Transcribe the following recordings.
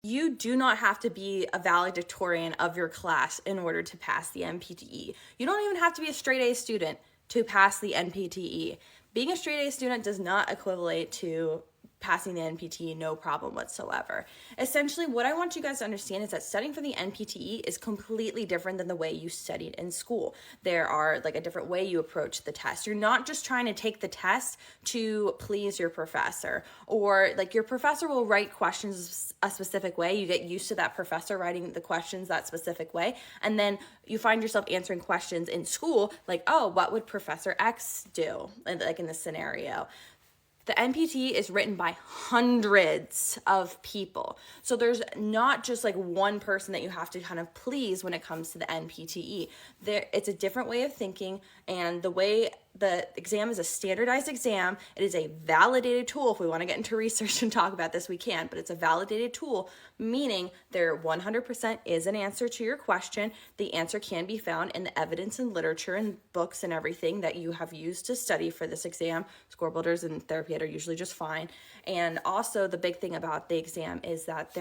You do not have to be a valedictorian of your class in order to pass the NPTE. You don't even have to be a straight A student to pass the NPTE. Being a straight A student does not equivalent to passing the NPTE, no problem whatsoever. Essentially, what I want you guys to understand is that studying for the NPTE is completely different than the way you studied in school. There are like a different way you approach the test. You're not just trying to take the test to please your professor, or like your professor will write questions a specific way. You get used to that professor writing the questions that specific way, and then you find yourself answering questions in school like, oh, what would Professor X do, like in this scenario. The NPTE is written by hundreds of people. So there's not just like one person that you have to kind of please when it comes to the NPTE. It's a different way of thinking, and the way the exam is a standardized exam, it is a validated tool. If we want to get into research and talk about this, we can, but it's a validated tool, meaning there 100% is an answer to your question. The answer can be found in the evidence and literature and books and everything that you have used to study for this exam. Score builders and therapy ed are usually just fine. And also the big thing about the exam is that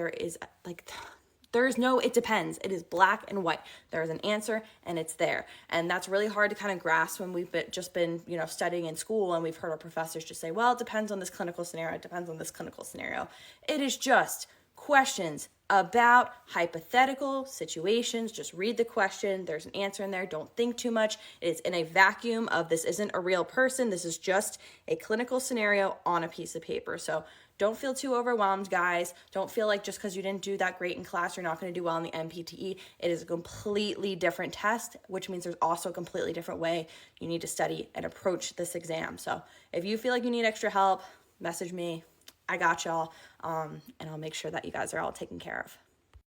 there's no, it depends. It is black and white. There is an answer and it's there. And that's really hard to kind of grasp when we've just been, studying in school, and we've heard our professors just say, well, it depends on this clinical scenario. It depends on this clinical scenario. It is just questions about hypothetical situations. Just read the question. There's an answer in there. Don't think too much. It is in a vacuum of, this isn't a real person. This is just a clinical scenario on a piece of paper. So don't feel too overwhelmed, guys. Don't feel like just because you didn't do that great in class, you're not going to do well in the NPTE. It is a completely different test, which means there's also a completely different way you need to study and approach this exam. So if you feel like you need extra help, message me. I got y'all, and I'll make sure that you guys are all taken care of.